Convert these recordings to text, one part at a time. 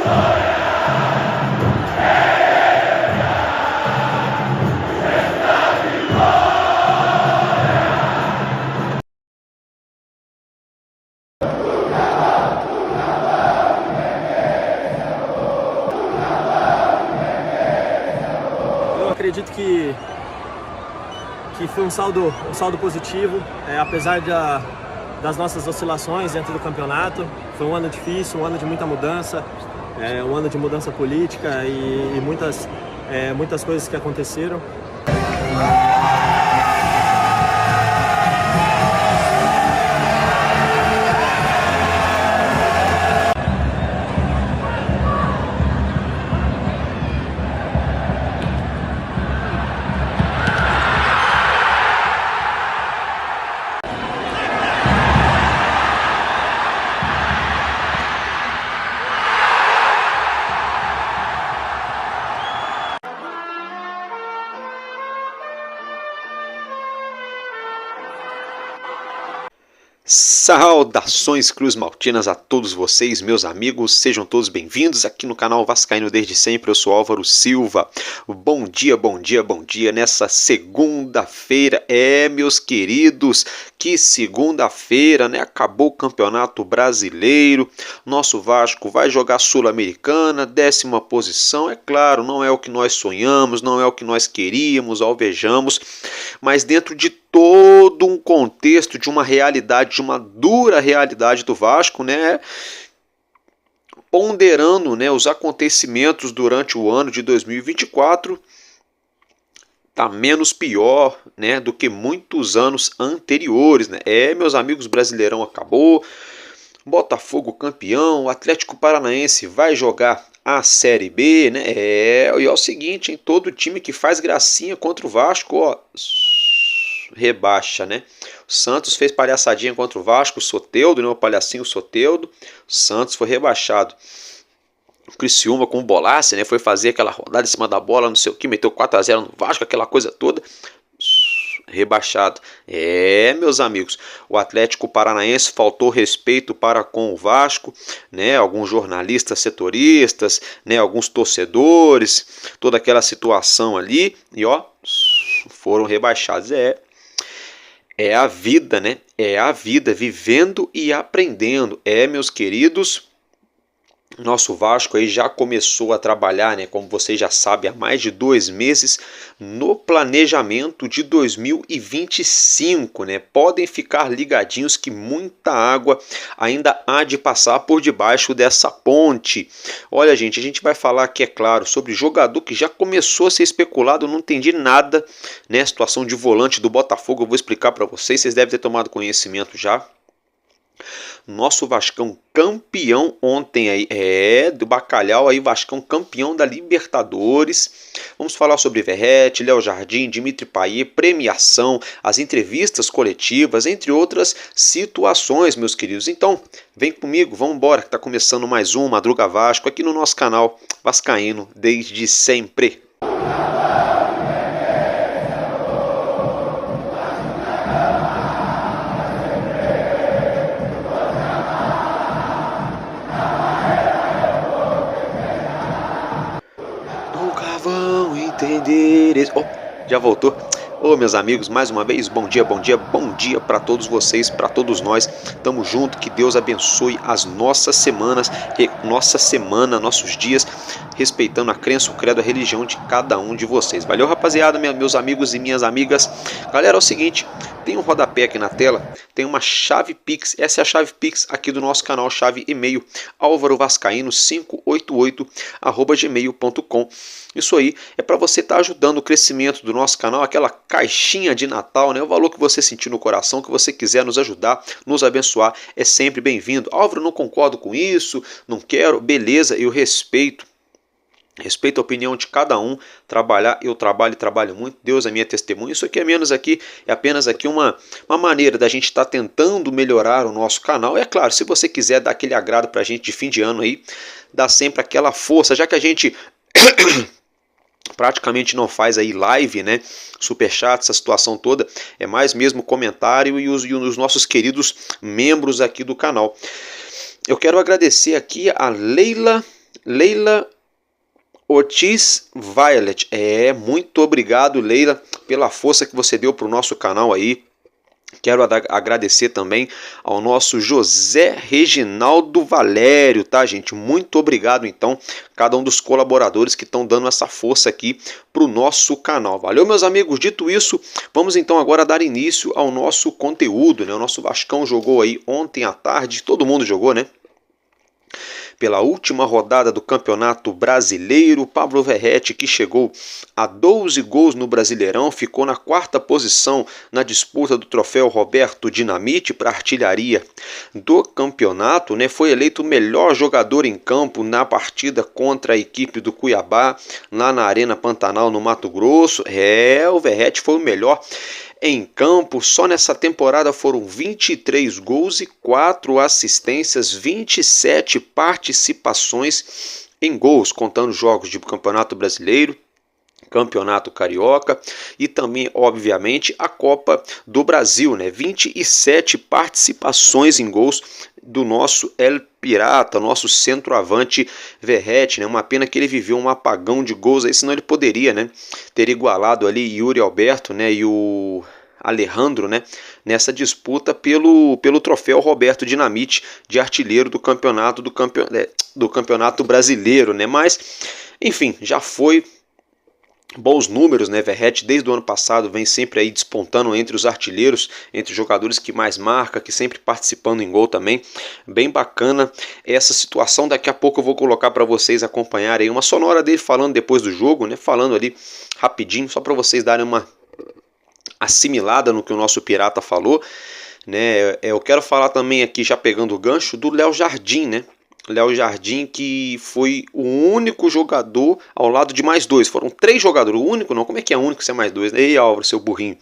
Eu acredito que foi um saldo positivo, apesar das nossas oscilações dentro do campeonato. Foi um ano difícil, um ano de muita mudança, um ano de mudança política e muitas coisas que aconteceram. Saudações cruzmaltinas a todos vocês, meus amigos, sejam todos bem-vindos aqui no canal Vascaíno desde sempre. Eu sou Álvaro Silva. Bom dia, bom dia, bom dia nessa segunda-feira. Meus queridos, que segunda-feira, né? Acabou o Campeonato Brasileiro, nosso Vasco vai jogar Sul-Americana, 10ª posição. É claro, não é o que nós sonhamos, não é o que nós queríamos, alvejamos, mas dentro de todo um contexto de uma realidade, de uma dura realidade do Vasco, né? Ponderando, né, os acontecimentos durante o ano de 2024, tá menos pior, né, do que muitos anos anteriores, né? Meus amigos, Brasileirão acabou, Botafogo campeão, o Atlético Paranaense vai jogar a Série B, né? E é o seguinte, em todo time que faz gracinha contra o Vasco, ó, rebaixa, né? O Santos fez palhaçadinha contra o Vasco, o Soteldo, né? O palhacinho Soteldo, o Santos foi rebaixado. O Criciúma com o Bolassi, né? Foi fazer aquela rodada em cima da bola, não sei o que, meteu 4-0 no Vasco, aquela coisa toda, rebaixado. Meus amigos, o Atlético Paranaense faltou respeito para com o Vasco, né? Alguns jornalistas setoristas, né? Alguns torcedores, toda aquela situação ali, e ó, foram rebaixados. É a vida, né? É a vida, vivendo e aprendendo. Meus queridos, nosso Vasco aí já começou a trabalhar, né, como vocês já sabem, há mais de 2 meses no planejamento de 2025, né? Podem ficar ligadinhos que muita água ainda há de passar por debaixo dessa ponte. Olha, gente, a gente vai falar aqui, é claro, sobre jogador que já começou a ser especulado. Eu não entendi nada, né? Situação de volante do Botafogo, eu vou explicar para vocês, vocês devem ter tomado conhecimento já. Nosso Vascão campeão ontem aí, do Bacalhau aí, Vascão campeão da Libertadores. Vamos falar sobre Verratti, Léo Jardim, Dimitri Payet, premiação, as entrevistas coletivas, entre outras situações, meus queridos. Então, vem comigo, vamos embora, que está começando mais um Madruga Vasco aqui no nosso canal Vascaíno desde sempre. Já voltou? Meus amigos, mais uma vez, bom dia para todos vocês, para todos nós. Tamo junto, que Deus abençoe as nossas semanas, nossos dias, respeitando a crença, o credo, a religião de cada um de vocês. Valeu, rapaziada, meus amigos e minhas amigas. Galera, é o seguinte, tem um rodapé aqui na tela, tem uma chave Pix, essa é a chave Pix aqui do nosso canal, chave e-mail, alvarovascaíno588@gmail.com. Isso aí é para você estar ajudando o crescimento do nosso canal, aquela caixinha de Natal, né? O valor que você sentir no coração, que você quiser nos ajudar, nos abençoar, é sempre bem-vindo. Álvaro, não concordo com isso, não quero, beleza, eu respeito a opinião de cada um. Eu trabalho e trabalho muito, Deus é minha testemunha. Isso aqui é apenas aqui uma maneira da gente estar tentando melhorar o nosso canal. É claro, se você quiser dar aquele agrado pra gente de fim de ano aí, dá sempre aquela força, já que a gente praticamente não faz aí live, né, superchat, essa situação toda, é mais mesmo comentário e os nossos queridos membros aqui do canal. Eu quero agradecer aqui a Leila Leila Ortiz Violet. Muito obrigado, Leila, pela força que você deu para o nosso canal aí. Quero agradecer também ao nosso José Reginaldo Valério, tá, gente? Muito obrigado, então, cada um dos colaboradores que estão dando essa força aqui para o nosso canal. Valeu, meus amigos? Dito isso, vamos então agora dar início ao nosso conteúdo, né? O nosso Vascão jogou aí ontem à tarde, todo mundo jogou, né? Pela última rodada do Campeonato Brasileiro, Pablo Verratti, que chegou a 12 gols no Brasileirão, ficou na 4ª posição na disputa do troféu Roberto Dinamite para artilharia do campeonato, né? Foi eleito o melhor jogador em campo na partida contra a equipe do Cuiabá, lá na Arena Pantanal, no Mato Grosso. O Verratti foi o melhor em campo. Só nessa temporada foram 23 gols e 4 assistências, 27 participações em gols, contando jogos de Campeonato Brasileiro, Campeonato Carioca e também, obviamente, a Copa do Brasil, né? 27 participações em gols do nosso El Pirata, nosso centroavante Verratti, né? Uma pena que ele viveu um apagão de gols aí, senão ele poderia, né, ter igualado ali Yuri Alberto, né, e o Alejandro, né, nessa disputa pelo troféu Roberto Dinamite de artilheiro do campeonato brasileiro, né? Mas, enfim, já foi. Bons números, né? Verratti desde o ano passado vem sempre aí despontando entre os artilheiros, entre os jogadores que mais marca, que sempre participando em gol também. Bem bacana essa situação. Daqui a pouco eu vou colocar para vocês acompanharem uma sonora dele falando depois do jogo, né? Falando ali rapidinho, só para vocês darem uma assimilada no que o nosso Pirata falou, né? Eu quero falar também aqui, já pegando o gancho, do Léo Jardim, né? Léo Jardim, que foi o único jogador ao lado de mais dois. Foram 3 jogadores. O único não, como é que é único se é mais 2? Ei, Álvaro, seu burrinho.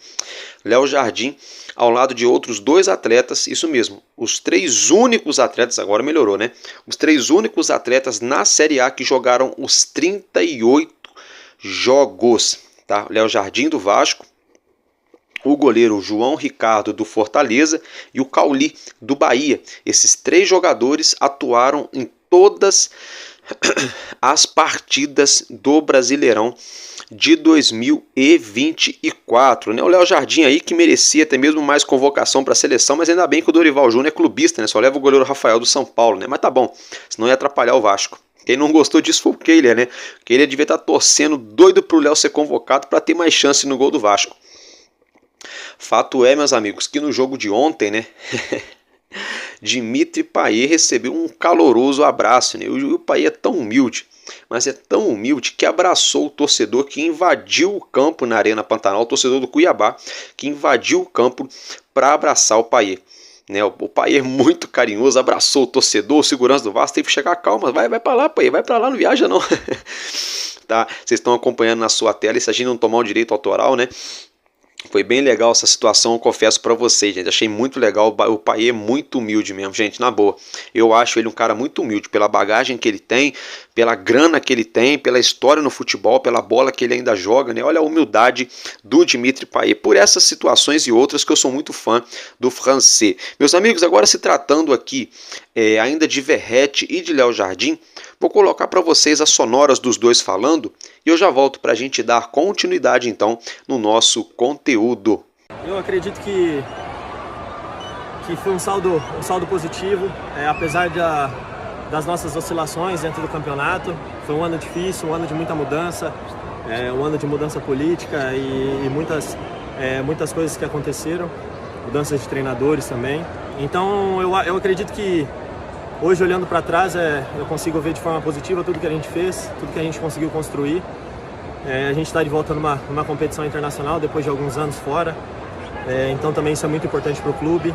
Léo Jardim ao lado de outros 2 atletas, isso mesmo. Os 3 únicos atletas, agora melhorou, né? Os 3 únicos atletas na Série A que jogaram os 38 jogos, tá? Léo Jardim do Vasco, o goleiro João Ricardo do Fortaleza e o Cauli do Bahia. Esses 3 jogadores atuaram em todas as partidas do Brasileirão de 2024, né? O Léo Jardim aí que merecia até mesmo mais convocação para a seleção, mas ainda bem que o Dorival Júnior é clubista, né? Só leva o goleiro Rafael do São Paulo, né? Mas tá bom, senão ia atrapalhar o Vasco. Quem não gostou disso foi o Keiler, né? O Keiler devia estar torcendo doido pro Léo ser convocado para ter mais chance no gol do Vasco. Fato é, meus amigos, que no jogo de ontem, né, Dimitri Payet recebeu um caloroso abraço, né? O Payet é tão humilde, mas é tão humilde que abraçou o torcedor que invadiu o campo na Arena Pantanal, o torcedor do Cuiabá, que invadiu o campo para abraçar o Payet. Né, o Payet é muito carinhoso, abraçou o torcedor, o segurança do Vasco teve que chegar, calma, vai para lá, Payet, vai para lá, não viaja não. Tá? Vocês estão acompanhando na sua tela, e se a gente não tomar o direito autoral, né? Foi bem legal essa situação, eu confesso pra vocês, gente. Achei muito legal, o Payet é muito humilde mesmo, gente, na boa. Eu acho ele um cara muito humilde, pela bagagem que ele tem, pela grana que ele tem, pela história no futebol, pela bola que ele ainda joga, né? Olha a humildade do Dimitri Payet. Por essas situações e outras que eu sou muito fã do francês. Meus amigos, agora se tratando aqui ainda de Verratti e de Léo Jardim, vou colocar para vocês as sonoras dos dois falando e eu já volto para a gente dar continuidade então no nosso conteúdo. Eu acredito que foi um saldo positivo, apesar das nossas oscilações dentro do campeonato. Foi um ano difícil, um ano de muita mudança, um ano de mudança política e muitas coisas que aconteceram, mudanças de treinadores também. Então eu acredito que hoje, olhando para trás, eu consigo ver de forma positiva tudo que a gente fez, tudo que a gente conseguiu construir. A gente está de volta numa competição internacional depois de alguns anos fora, então também isso é muito importante para o clube.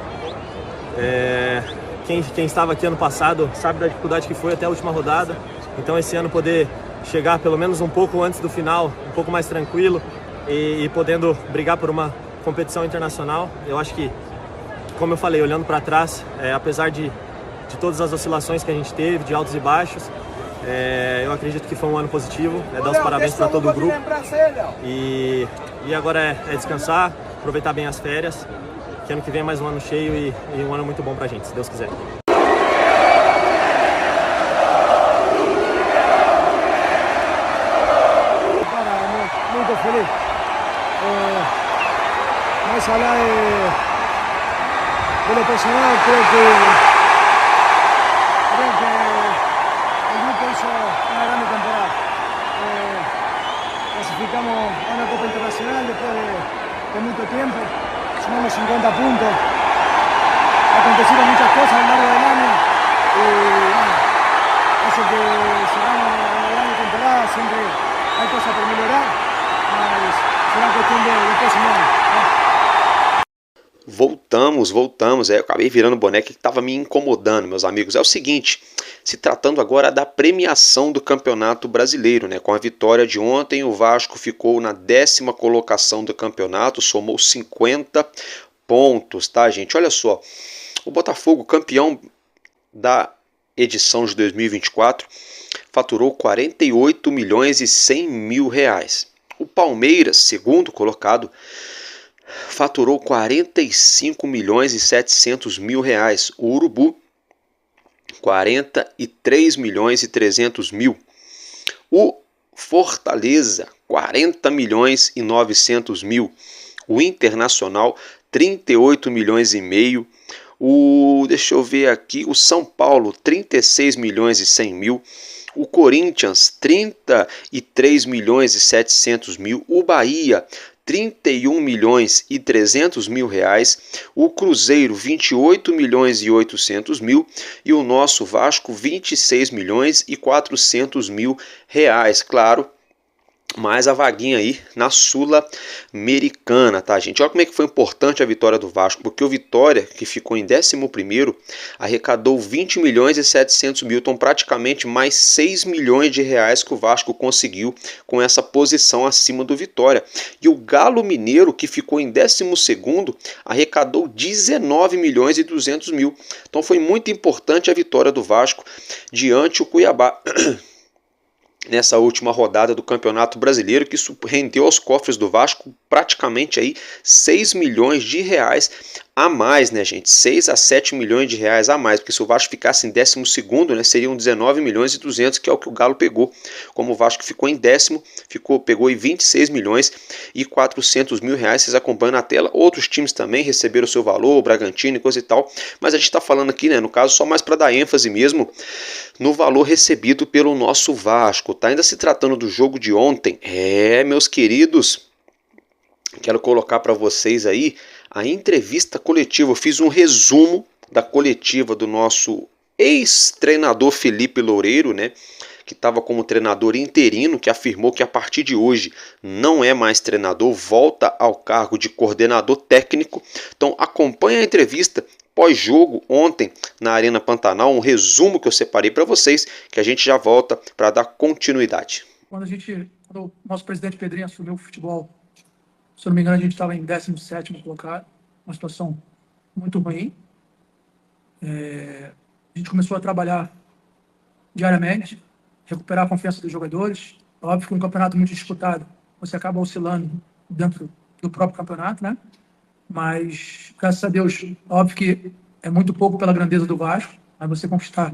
Quem estava aqui ano passado sabe da dificuldade que foi até a última rodada, então esse ano poder chegar pelo menos um pouco antes do final, um pouco mais tranquilo e podendo brigar por uma competição internacional, eu acho que, como eu falei, olhando para trás, apesar de todas as oscilações que a gente teve, de altos e baixos, eu acredito que foi um ano positivo, dar os parabéns para todo o grupo e agora é descansar, aproveitar bem as férias, que ano que vem é mais um ano cheio e um ano muito bom pra gente, se Deus quiser. hablar de lo personal, creo que el grupo hizo una gran temporada. Clasificamos a una Copa Internacional después de mucho tiempo, sumamos 50 puntos, acontecieron muchas cosas a lo largo del año y bueno, hace que se haga una gran temporada, siempre hay cosas por mejorar, mas será cuestión del próximo año. Voltamos. Eu acabei virando o boneco que estava me incomodando, meus amigos. É o seguinte, se tratando agora da premiação do Campeonato Brasileiro, né? Com a vitória de ontem, o Vasco ficou na 10ª colocação do campeonato, somou 50 pontos, tá, gente? Olha só, o Botafogo, campeão da edição de 2024, faturou 48 milhões e 100 mil reais. O Palmeiras, segundo colocado, faturou 45 milhões e 700 mil reais. O Urubu, 43 milhões e 300 mil. O Fortaleza, 40 milhões e 900 mil. O Internacional, 38 milhões e meio. Deixa eu ver aqui, o São Paulo, 36 milhões e 100 mil. O Corinthians, 33 milhões e 700 mil. O Bahia, 31 milhões e 300 mil reais, o Cruzeiro 28 milhões e 800 mil e o nosso Vasco 26 milhões e 400 mil reais, claro, mais a vaguinha aí na Sul-Americana, tá, gente? Olha como é que foi importante a vitória do Vasco, porque o Vitória, que ficou em 11º, arrecadou 20 milhões e 700 mil, então praticamente mais 6 milhões de reais que o Vasco conseguiu com essa posição acima do Vitória. E o Galo Mineiro, que ficou em 12º, arrecadou 19 milhões e 200 mil. Então foi muito importante a vitória do Vasco diante o Cuiabá nessa última rodada do Campeonato Brasileiro, que isso rendeu aos cofres do Vasco praticamente aí 6 milhões de reais a mais, né, gente? 6 a 7 milhões de reais a mais, porque se o Vasco ficasse em 12º, né, seriam 19 milhões e 200, que é o que o Galo pegou. Como o Vasco ficou em 10º, pegou em 26 milhões e 400 mil reais, vocês acompanham na tela. Outros times também receberam o seu valor, o Bragantino e coisa e tal, mas a gente está falando aqui, né, no caso, só mais para dar ênfase mesmo no valor recebido pelo nosso Vasco, tá? Ainda se tratando do jogo de ontem, meus queridos, quero colocar para vocês aí a entrevista coletiva. Eu fiz um resumo da coletiva do nosso ex-treinador Felipe Loureiro, né, que estava como treinador interino, que afirmou que a partir de hoje não é mais treinador, volta ao cargo de coordenador técnico. Então acompanhe a entrevista pós-jogo ontem na Arena Pantanal, um resumo que eu separei para vocês, que a gente já volta para dar continuidade. Quando o nosso presidente Pedrinho assumiu o futebol, se eu não me engano, a gente estava em 17º colocado, uma situação muito ruim. A gente começou a trabalhar diariamente, recuperar a confiança dos jogadores. Óbvio que um campeonato muito disputado, você acaba oscilando dentro do próprio campeonato, né? Mas, graças a Deus, óbvio que é muito pouco pela grandeza do Vasco, mas você conquistar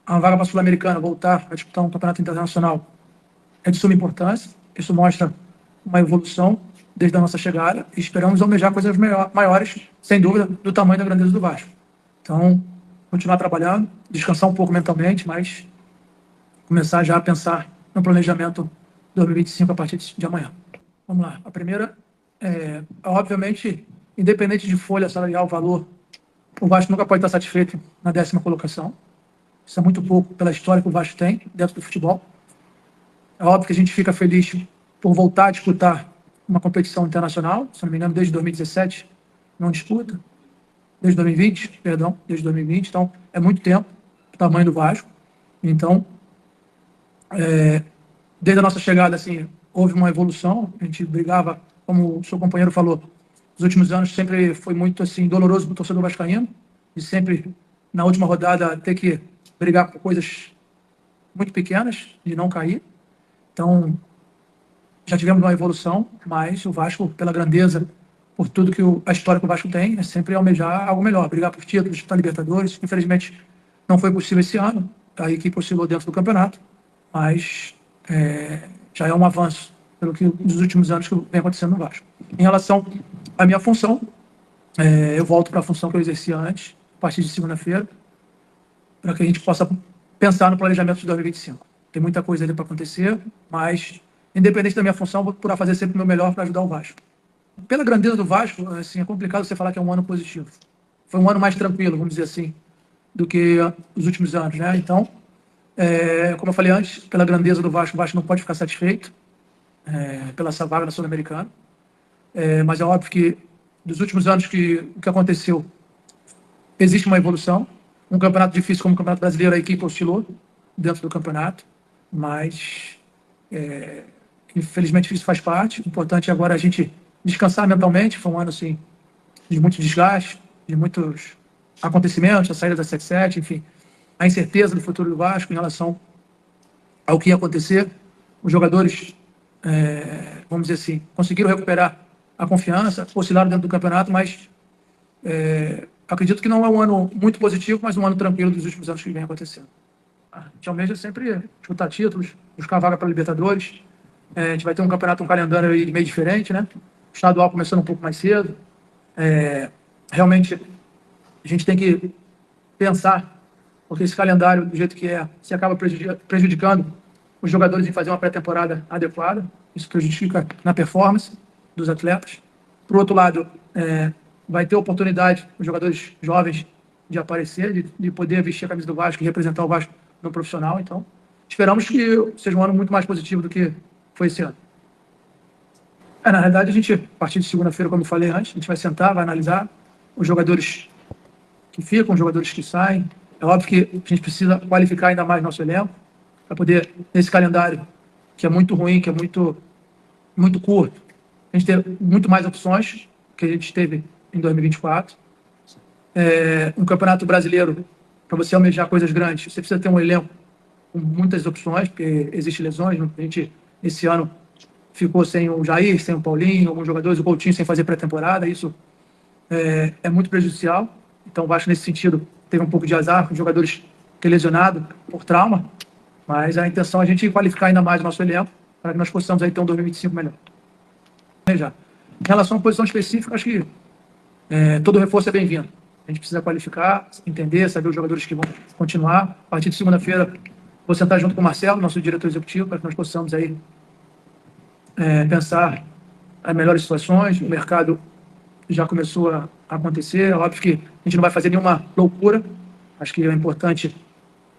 uma vaga para a Sul-Americana, voltar a disputar um campeonato internacional, é de suma importância. Isso mostra uma evolução desde a nossa chegada e esperamos almejar coisas maiores, sem dúvida, do tamanho da grandeza do Vasco. Então, continuar trabalhando, descansar um pouco mentalmente, mas começar já a pensar no planejamento 2025 a partir de amanhã. Vamos lá. A primeira obviamente, independente de folha salarial, valor, o Vasco nunca pode estar satisfeito na 10ª colocação. Isso é muito pouco pela história que o Vasco tem dentro do futebol. É óbvio que a gente fica feliz por voltar a disputar uma competição internacional, se não me engano, desde 2017 não disputa, desde 2020, então é muito tempo o tamanho do Vasco. Então, desde a nossa chegada, assim, houve uma evolução, a gente brigava, como o seu companheiro falou, nos últimos anos sempre foi muito assim doloroso para o torcedor vascaíno, e sempre na última rodada ter que brigar por coisas muito pequenas, de não cair. Então, já tivemos uma evolução, mas o Vasco, pela grandeza, por tudo que a história que o Vasco tem, é sempre almejar algo melhor, brigar por títulos, disputar Libertadores. Infelizmente, não foi possível esse ano, a equipe oscilou dentro do campeonato, mas já é um avanço pelo que nos últimos anos que vem acontecendo no Vasco. Em relação à minha função, eu volto para a função que eu exercia antes, a partir de segunda-feira, para que a gente possa pensar no planejamento de 2025. Tem muita coisa ali para acontecer, mas, independente da minha função, vou procurar fazer sempre o meu melhor para ajudar o Vasco. Pela grandeza do Vasco, assim, é complicado você falar que é um ano positivo. Foi um ano mais tranquilo, vamos dizer assim, do que os últimos anos, né? Então, como eu falei antes, pela grandeza do Vasco, o Vasco não pode ficar satisfeito pela essa vaga na Sul-Americana. Mas é óbvio que, dos últimos anos, o que aconteceu, existe uma evolução. Um campeonato difícil como o Campeonato Brasileiro, a equipe oscilou dentro do campeonato, mas, infelizmente, isso faz parte. O importante é agora a gente descansar mentalmente. Foi um ano, assim, de muito desgaste, de muitos acontecimentos, a saída da 77, enfim, a incerteza do futuro do Vasco em relação ao que ia acontecer. Os jogadores, vamos dizer assim, conseguiram recuperar a confiança, oscilaram dentro do campeonato, mas acredito que não é um ano muito positivo, mas um ano tranquilo dos últimos anos que vem acontecendo. A gente almeja sempre disputar títulos, buscar vaga para a Libertadores. A gente vai ter um calendário aí meio diferente, né? O estadual começando um pouco mais cedo. Realmente, a gente tem que pensar, porque esse calendário, do jeito que se acaba prejudicando os jogadores em fazer uma pré-temporada adequada. Isso prejudica na performance dos atletas. Por outro lado, vai ter oportunidade os jogadores jovens de aparecer, de poder vestir a camisa do Vasco e representar o Vasco no profissional. Então, esperamos que seja um ano muito mais positivo do que foi esse ano. Na realidade, a gente, a partir de segunda-feira, como eu falei antes, a gente vai sentar, vai analisar os jogadores que ficam, os jogadores que saem. É óbvio que a gente precisa qualificar ainda mais nosso elenco para poder, nesse calendário, que é muito ruim, que é muito, muito curto, a gente ter muito mais opções que a gente teve em 2024. Um campeonato brasileiro, para você almejar coisas grandes, você precisa ter um elenco com muitas opções, porque existem lesões. A gente, esse ano, ficou sem o Jair, sem o Paulinho, alguns jogadores, o Coutinho sem fazer pré-temporada. Isso é muito prejudicial. Então, o Vasco, nesse sentido, teve um pouco de azar com jogadores que lesionados por trauma, mas a intenção é a gente qualificar ainda mais o nosso elenco para que nós possamos aí ter um 2025 melhor. Em relação à posição específica, acho que todo reforço é bem-vindo. A gente precisa qualificar, entender, saber os jogadores que vão continuar. A partir de segunda-feira, vou sentar junto com o Marcelo, nosso diretor executivo, para que nós possamos aí pensar as melhores situações. O mercado já começou a acontecer. É óbvio que a gente não vai fazer nenhuma loucura. Acho que é importante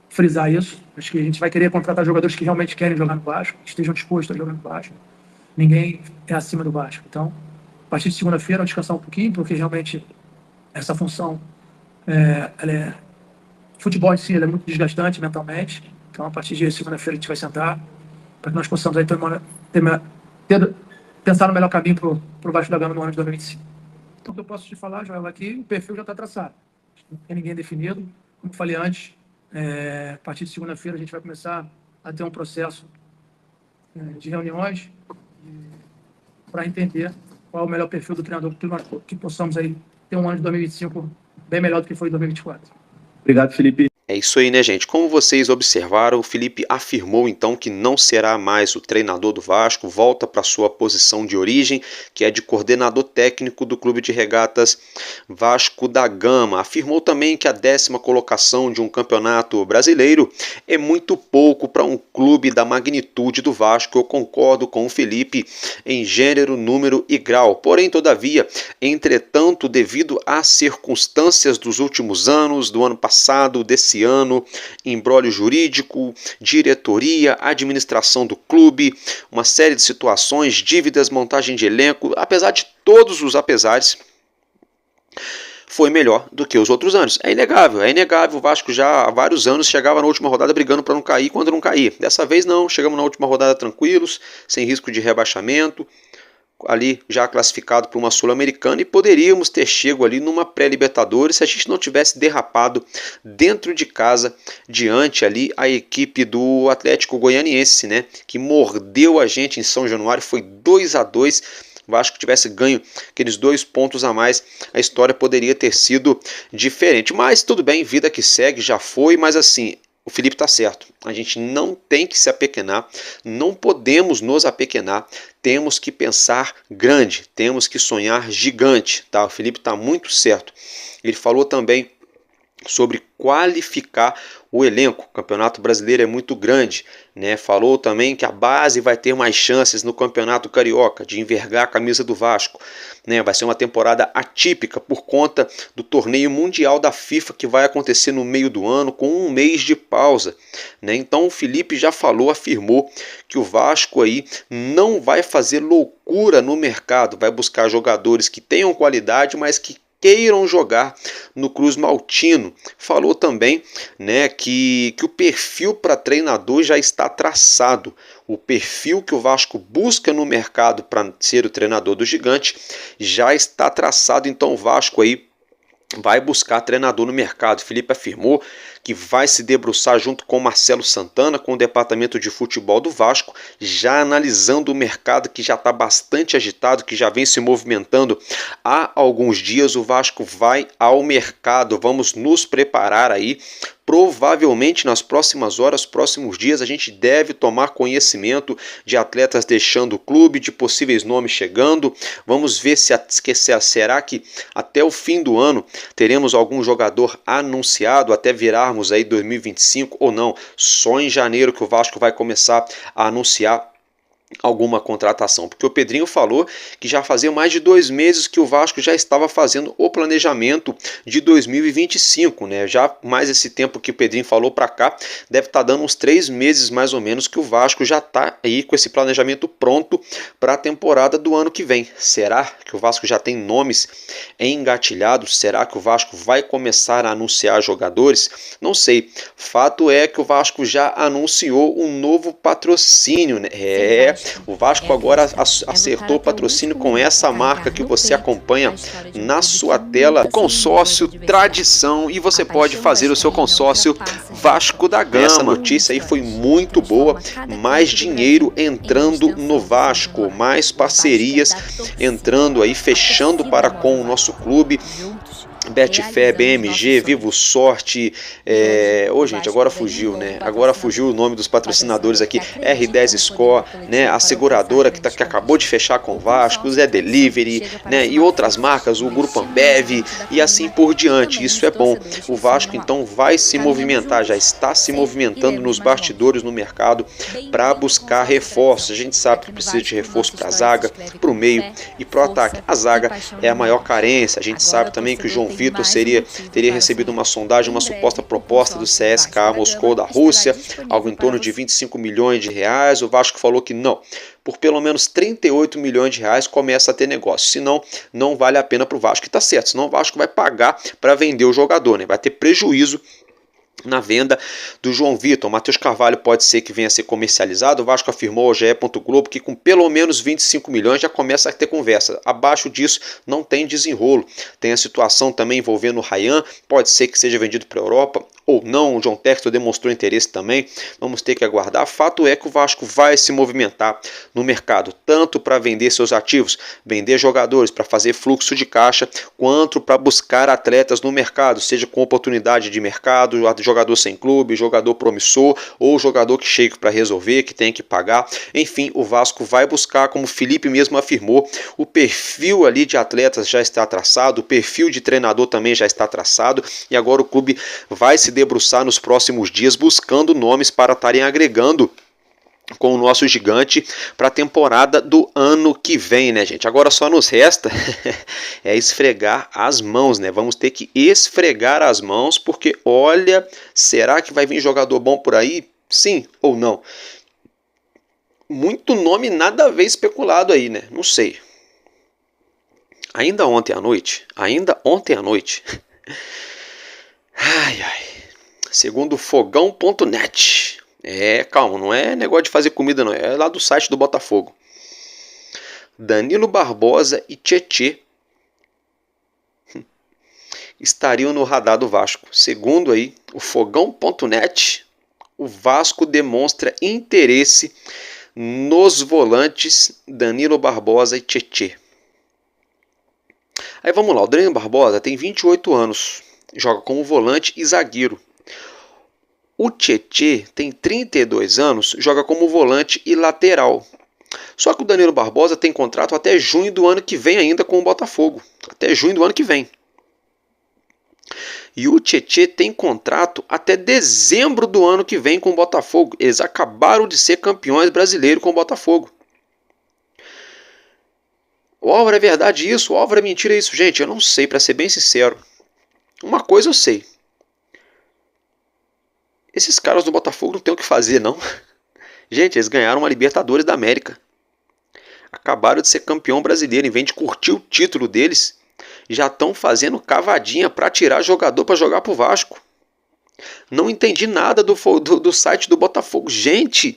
frisar isso. Acho que a gente vai querer contratar jogadores que realmente querem jogar no Vasco, que estejam dispostos a jogar no Vasco. Ninguém é acima do Vasco. Então, a partir de segunda-feira, vamos descansar um pouquinho, porque realmente essa função, futebol em si, ela é muito desgastante mentalmente. Então, a partir de segunda-feira, a gente vai sentar para que nós possamos aí pensar no melhor caminho para o Vasco da Gama no ano de 2025. Então, o que eu posso te falar, Joel, aqui, o perfil já está traçado. Não tem ninguém definido. Como eu falei antes, a partir de segunda-feira, a gente vai começar a ter um processo de reuniões para entender qual é o melhor perfil do treinador, que possamos aí ter um ano de 2025 bem melhor do que foi em 2024. Obrigado, Felipe. É isso aí, né, gente? Como vocês observaram, o Felipe afirmou então que não será mais o treinador do Vasco, volta para sua posição de origem, que é de coordenador técnico do Clube de Regatas Vasco da Gama. Afirmou também que a 10ª colocação de um campeonato brasileiro é muito pouco para um clube da magnitude do Vasco. Eu concordo com o Felipe em gênero, número e grau. Porém, todavia, entretanto, devido às circunstâncias dos últimos anos, do ano passado, desse ano, imbróglio jurídico, diretoria, administração do clube, uma série de situações, dívidas, montagem de elenco, apesar de todos os apesares, foi melhor do que os outros anos. É inegável. O Vasco já há vários anos chegava na última rodada brigando para não cair quando não cair. Dessa vez não, chegamos na última rodada tranquilos, sem risco de rebaixamento, ali já classificado para uma Sul-Americana, e poderíamos ter chego ali numa pré-Libertadores se a gente não tivesse derrapado dentro de casa diante ali a equipe do Atlético Goianiense, né, que mordeu a gente em São Januário. Foi 2-2. O Vasco tivesse ganho aqueles 2 pontos a mais, a história poderia ter sido diferente. Mas tudo bem, vida que segue, já foi. Mas assim, o Felipe está certo. A gente não tem que se apequenar, não podemos nos apequenar, temos que pensar grande, temos que sonhar gigante. Tá? O Felipe está muito certo. Ele falou também sobre qualificar o elenco. O Campeonato Brasileiro é muito grande, né? Falou também que a base vai ter mais chances no Campeonato Carioca de envergar a camisa do Vasco, né? Vai ser uma temporada atípica por conta do torneio mundial da FIFA que vai acontecer no meio do ano com um mês de pausa, né? Então o Felipe já falou, afirmou que o Vasco aí não vai fazer loucura no mercado, vai buscar jogadores que tenham qualidade, mas que queiram jogar no Cruz Maltino. Falou também, né, que o perfil para treinador já está traçado. O perfil que o Vasco busca no mercado para ser o treinador do Gigante já está traçado. Então o Vasco aí vai buscar treinador no mercado. Felipe afirmou que vai se debruçar junto com Marcelo Santana, com o departamento de futebol do Vasco, já analisando o mercado que já está bastante agitado, que já vem se movimentando há alguns dias. O Vasco vai ao mercado, vamos nos preparar aí. Provavelmente nas próximas horas, próximos dias, a gente deve tomar conhecimento de atletas deixando o clube, de possíveis nomes chegando. Vamos ver se será que até o fim do ano teremos algum jogador anunciado, até virarmos aí 2025 ou não. Só em janeiro que o Vasco vai começar a anunciar alguma contratação, porque o Pedrinho falou que já fazia mais de 2 meses que o Vasco já estava fazendo o planejamento de 2025, né? Já mais esse tempo que o Pedrinho falou para cá, deve estar dando uns 3 meses mais ou menos que o Vasco já está aí com esse planejamento pronto para a temporada do ano que vem. Será que o Vasco já tem nomes engatilhados? Será que o Vasco vai começar a anunciar jogadores? Não sei. Fato é que o Vasco já anunciou um novo patrocínio, né? O Vasco agora acertou o patrocínio com essa marca que você acompanha na sua tela, consórcio Tradição, e você pode fazer o seu consórcio Vasco da Gama. Essa notícia aí foi muito boa, mais dinheiro entrando no Vasco, mais parcerias entrando aí, fechando para com o nosso clube. Betfair, BMG, Vivo Sorte, gente, agora fugiu, né? Agora fugiu o nome dos patrocinadores aqui, R10 Score, né? A seguradora que acabou de fechar com o Vasco, Zé Delivery, né? E outras marcas, o Grupo Ambev e assim por diante. Isso é bom. O Vasco então vai se movimentar, já está se movimentando nos bastidores no mercado para buscar reforços. A gente sabe que precisa de reforço para a zaga, para o meio e para o ataque. A zaga é a maior carência. A gente sabe também que o João Vitor teria recebido uma sondagem, uma suposta proposta do CSKA Moscou da Rússia, algo em torno de 25 milhões de reais. O Vasco falou que não, por pelo menos 38 milhões de reais começa a ter negócio, senão não vale a pena para o Vasco, e tá certo, senão o Vasco vai pagar para vender o jogador, né? Vai ter prejuízo na venda do João Vitor. Matheus Carvalho pode ser que venha a ser comercializado. O Vasco afirmou ao GE. Globo que com pelo menos 25 milhões já começa a ter conversa. Abaixo disso não tem desenrolo. Tem a situação também envolvendo o Ryan, pode ser que seja vendido para a Europa ou não. O John Textor demonstrou interesse também, vamos ter que aguardar. Fato é que o Vasco vai se movimentar no mercado, tanto para vender seus ativos, vender jogadores para fazer fluxo de caixa, quanto para buscar atletas no mercado, seja com oportunidade de mercado, jogador sem clube, jogador promissor ou jogador que chegue para resolver, que tem que pagar. Enfim, o Vasco vai buscar, como o Felipe mesmo afirmou, o perfil ali de atletas já está traçado, o perfil de treinador também já está traçado, e agora o clube vai se debruçar nos próximos dias buscando nomes para estarem agregando com o nosso Gigante para a temporada do ano que vem, né, gente? Agora só nos resta esfregar as mãos, né? Vamos ter que esfregar as mãos, porque olha, será que vai vir jogador bom por aí? Sim ou não? Muito nome nada a ver especulado aí, né? Não sei. Ainda ontem à noite, segundo fogão.net, calma, não é negócio de fazer comida não, é lá do site do Botafogo. Danilo Barbosa e Tietê estariam no radar do Vasco. Segundo aí o fogão.net, o Vasco demonstra interesse nos volantes Danilo Barbosa e Tietê. Aí vamos lá, o Danilo Barbosa tem 28 anos, joga como volante e zagueiro. O Tietê tem 32 anos, joga como volante e lateral. Só que o Danilo Barbosa tem contrato até junho do ano que vem ainda com o Botafogo. Até junho do ano que vem. E o Tietê tem contrato até dezembro do ano que vem com o Botafogo. Eles acabaram de ser campeões brasileiros com o Botafogo. O Álvaro é verdade isso? O Álvaro é mentira isso? Gente, eu não sei, para ser bem sincero. Uma coisa eu sei. Esses caras do Botafogo não tem o que fazer, não. Gente, eles ganharam uma Libertadores da América. Acabaram de ser campeão brasileiro. Em vez de curtir o título deles, já estão fazendo cavadinha para tirar jogador para jogar pro Vasco. Não entendi nada do site do Botafogo. Gente,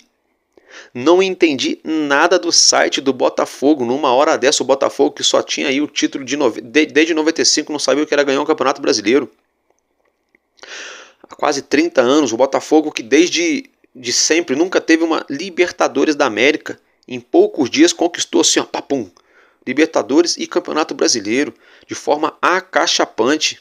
não entendi nada do site do Botafogo. Numa hora dessa, o Botafogo, que só tinha aí o título desde 95, não sabia o que era ganhar um Campeonato Brasileiro. Há quase 30 anos, o Botafogo, que desde sempre nunca teve uma Libertadores da América, em poucos dias conquistou assim, ó, papum, Libertadores e Campeonato Brasileiro, de forma acachapante.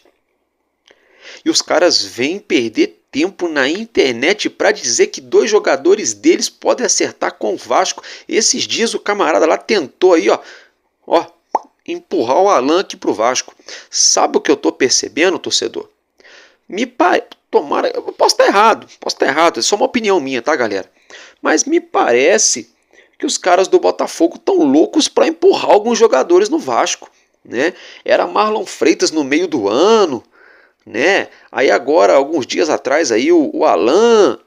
E os caras vêm perder tempo na internet para dizer que 2 jogadores deles podem acertar com o Vasco. Esses dias o camarada lá tentou aí, ó, empurrar o Alan aqui pro Vasco. Sabe o que eu tô percebendo, torcedor? Tomara, eu posso estar errado, é só uma opinião minha, tá, galera? Mas me parece que os caras do Botafogo estão loucos para empurrar alguns jogadores no Vasco, né? Era Marlon Freitas no meio do ano, né? Aí agora, alguns dias atrás, aí o Alan.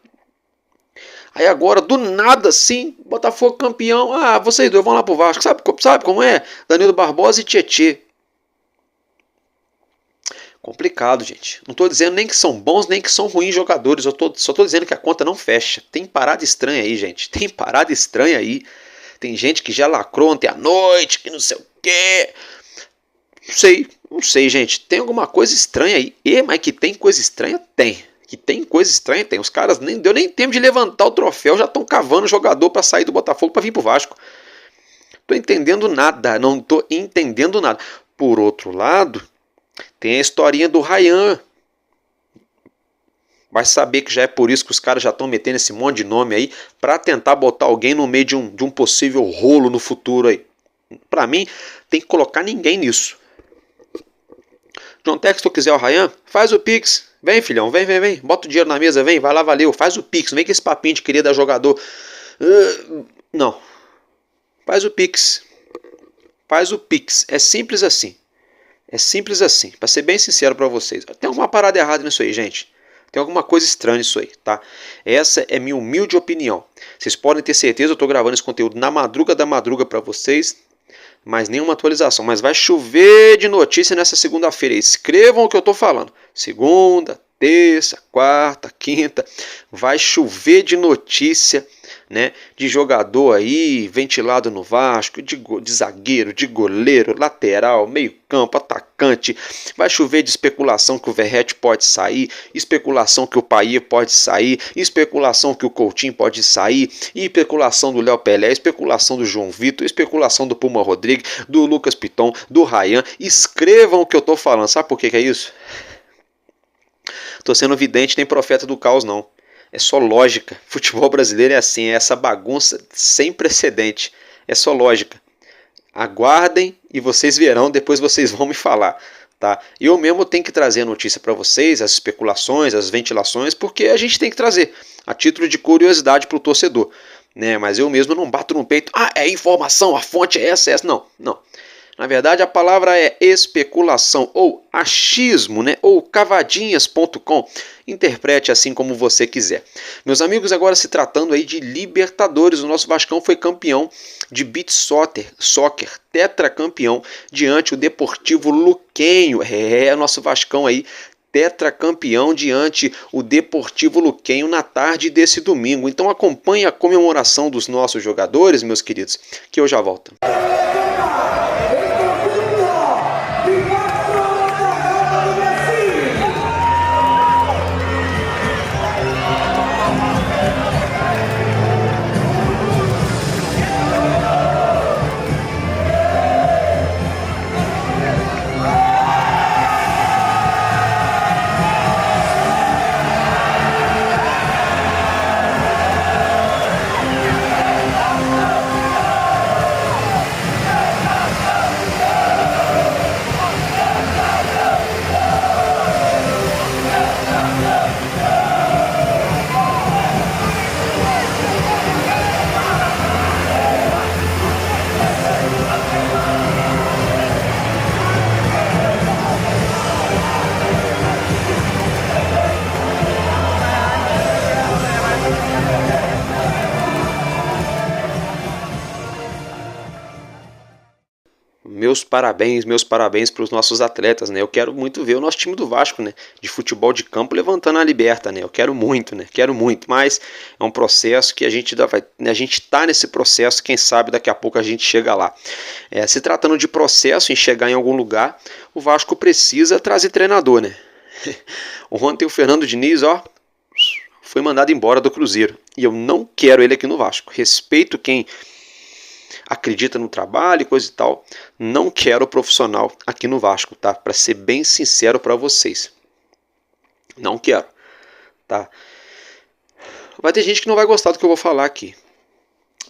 Aí agora, do nada, assim, Botafogo campeão. Ah, vocês dois vão lá pro Vasco. Sabe como é? Danilo Barbosa e Tietê. Complicado, gente. Não estou dizendo nem que são bons, nem que são ruins jogadores. Só estou dizendo que a conta não fecha. Tem parada estranha aí, gente. Tem parada estranha aí. Tem gente que já lacrou ontem à noite, que não sei o quê. Não sei, gente. Tem alguma coisa estranha aí. Mas que tem coisa estranha? Tem. Que tem coisa estranha? Tem. Os caras nem deu nem tempo de levantar o troféu, já estão cavando o jogador para sair do Botafogo para vir pro Vasco. Tô entendendo nada. Não tô entendendo nada. Por outro lado, tem a historinha do Ryan. Vai saber que já é por isso que os caras já estão metendo esse monte de nome aí para tentar botar alguém no meio de um possível rolo no futuro aí. Para mim, tem que colocar ninguém nisso. John Tex, se tu quiser o Ryan, faz o Pix. Vem, filhão, vem. Bota o dinheiro na mesa, vem, vai lá, valeu. Faz o Pix, não vem com esse papinho de querer dar jogador. Não. Faz o Pix. É simples assim. Para ser bem sincero para vocês. Tem alguma parada errada nisso aí, gente. Tem alguma coisa estranha nisso aí, tá? Essa é minha humilde opinião. Vocês podem ter certeza, eu estou gravando esse conteúdo na madruga da madruga para vocês. Mas nenhuma atualização. Mas vai chover de notícia nessa segunda-feira. Escrevam o que eu estou falando. Segunda, terça, quarta, quinta. Vai chover de notícia, né, de jogador aí ventilado no Vasco, de zagueiro, de goleiro, lateral, meio campo, atacante. Vai chover de especulação que o Verratti pode sair, especulação que o Payet pode sair, especulação que o Coutinho pode sair, especulação do Léo Pelé, especulação do João Vitor, especulação do Puma Rodrigues, do Lucas Piton, do Ryan. Escrevam o que eu tô falando. Sabe por que é isso? Tô sendo vidente, nem profeta do caos não. É só lógica. Futebol brasileiro é assim, é essa bagunça sem precedente. É só lógica. Aguardem e vocês verão, depois vocês vão me falar, tá? Eu mesmo tenho que trazer a notícia para vocês, as especulações, as ventilações, porque a gente tem que trazer a título de curiosidade para o torcedor, né? Mas eu mesmo não bato no peito. Ah, é informação, a fonte é essa. Não. Na verdade, a palavra é especulação ou achismo, né? Ou cavadinhas.com. Interprete assim como você quiser. Meus amigos, agora se tratando aí de Libertadores, o nosso Vascão foi campeão de beach soccer, tetracampeão diante o Deportivo Luquenho. Nosso Vascão aí, tetracampeão diante o Deportivo Luquenho na tarde desse domingo. Então acompanhe a comemoração dos nossos jogadores, meus queridos, que eu já volto. meus parabéns para os nossos atletas, né? Eu quero muito ver o nosso time do Vasco, né? De futebol de campo levantando a Liberta, né? Eu quero muito, né? Quero muito, mas é um processo que a gente está nesse processo, quem sabe daqui a pouco a gente chega lá. Se tratando de processo em chegar em algum lugar, o Vasco precisa trazer treinador, né? Ontem o Fernando Diniz, foi mandado embora do Cruzeiro e eu não quero ele aqui no Vasco. Respeito quem acredita no trabalho e coisa e tal, não quero profissional aqui no Vasco, tá? Para ser bem sincero para vocês, não quero, tá? Vai ter gente que não vai gostar do que eu vou falar aqui,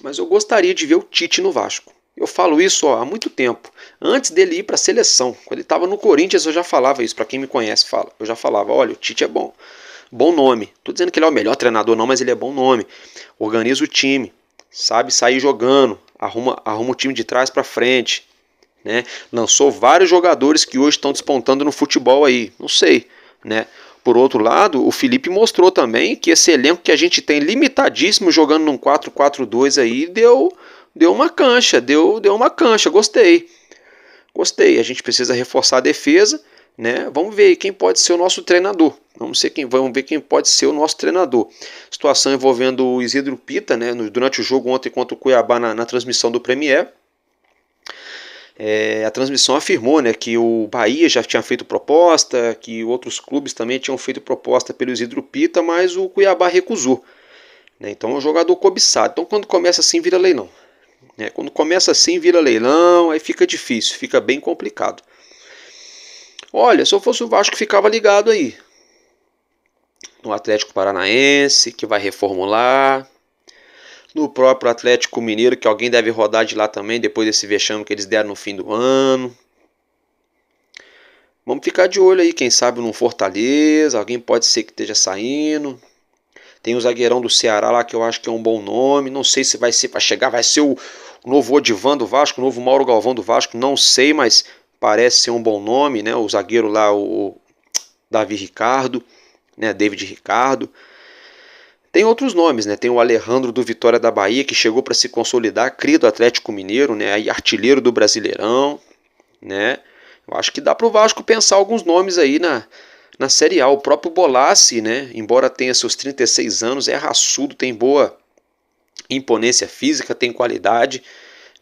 mas eu gostaria de ver o Tite no Vasco. Eu falo isso há muito tempo, antes dele ir para a seleção. Quando ele estava no Corinthians eu já falava isso, para quem me conhece eu já falava, olha, o Tite é bom nome, tô dizendo que ele é o melhor treinador não, mas ele é bom nome, organiza o time, sabe sair jogando, arruma o time de trás para frente, né? Lançou vários jogadores que hoje estão despontando no futebol aí, não sei, né? Por outro lado, o Felipe mostrou também que esse elenco que a gente tem limitadíssimo jogando num 4-4-2 aí deu uma cancha, gostei. A gente precisa reforçar a defesa, né? Vamos ver quem pode ser o nosso treinador. Vamos ver quem pode ser o nosso treinador. Situação envolvendo o Isidro Pita, né? Durante o jogo ontem contra o Cuiabá na transmissão do Premier. A transmissão afirmou, né, que o Bahia já tinha feito proposta, que outros clubes também tinham feito proposta pelo Isidro Pita, mas o Cuiabá recusou. Né? Então é um jogador cobiçado. Então quando começa assim vira leilão. Né? Quando começa assim vira leilão, aí fica difícil, fica bem complicado. Olha, se eu fosse o Vasco ficava ligado aí no Atlético Paranaense, que vai reformular, no próprio Atlético Mineiro, que alguém deve rodar de lá também, depois desse vexame que eles deram no fim do ano. Vamos ficar de olho aí, quem sabe num Fortaleza, alguém pode ser que esteja saindo. Tem o zagueirão do Ceará lá, que eu acho que é um bom nome, não sei se vai ser para chegar, vai ser o novo Odivan do Vasco, o novo Mauro Galvão do Vasco, não sei, mas parece ser um bom nome, né? O zagueiro lá, o Davi Ricardo, né? David Ricardo. Tem outros nomes, né? Tem o Alejandro do Vitória da Bahia, que chegou para se consolidar, cria do Atlético Mineiro, né? Aí artilheiro do Brasileirão, né? Eu acho que dá para o Vasco pensar alguns nomes aí na Série A. O próprio Bolassi, né? Embora tenha seus 36 anos, é raçudo, tem boa imponência física, tem qualidade.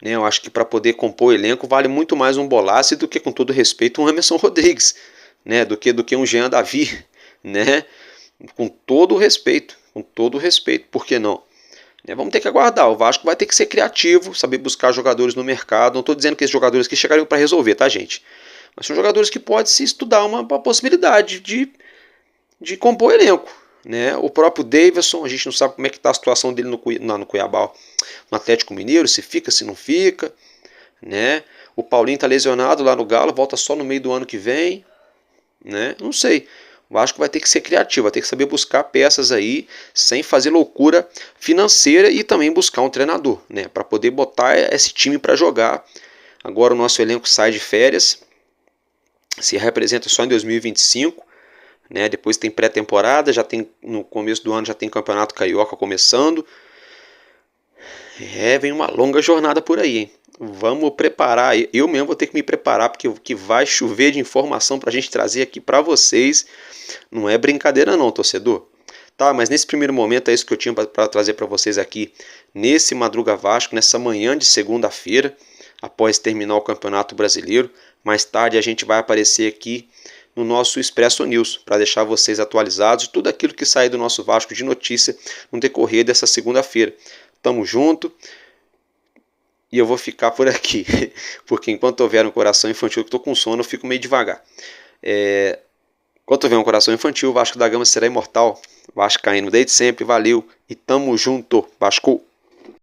Né? Eu acho que para poder compor o elenco vale muito mais um Bolassi do que, com todo respeito, um Emerson Rodrigues, né? do que um Jean Davi, né? Com todo o respeito, por que não? Né? Vamos ter que aguardar, o Vasco vai ter que ser criativo, saber buscar jogadores no mercado, não estou dizendo que esses jogadores que chegariam para resolver, tá gente? Mas são jogadores que pode se estudar uma possibilidade de compor o elenco. Né? O próprio Davidson, a gente não sabe como é que está a situação dele no Cuiabá, no Atlético Mineiro, se fica, se não fica. Né? O Paulinho está lesionado lá no Galo, volta só no meio do ano que vem. Né? Não sei. O Vasco vai ter que ser criativo, vai ter que saber buscar peças aí, sem fazer loucura financeira e também buscar um treinador, né? Para poder botar esse time para jogar. Agora o nosso elenco sai de férias, se representa só em 2025. Né? Depois tem pré-temporada, já tem no começo do ano já tem campeonato carioca começando. Vem uma longa jornada por aí, hein? Vamos preparar, eu mesmo vou ter que me preparar, porque o que vai chover de informação pra gente trazer aqui pra vocês não é brincadeira não, torcedor. Tá, mas nesse primeiro momento é isso que eu tinha para trazer para vocês aqui nesse Madruga Vasco, nessa manhã de segunda-feira, após terminar o Campeonato Brasileiro. Mais tarde a gente vai aparecer aqui no nosso Expresso News, para deixar vocês atualizados de tudo aquilo que sair do nosso Vasco de notícia no decorrer dessa segunda-feira. Tamo junto e eu vou ficar por aqui, porque enquanto houver um coração infantil, que estou com sono, eu fico meio devagar. Enquanto houver um coração infantil, o Vasco da Gama será imortal. Vascaíno desde sempre, valeu e tamo junto, Vasco!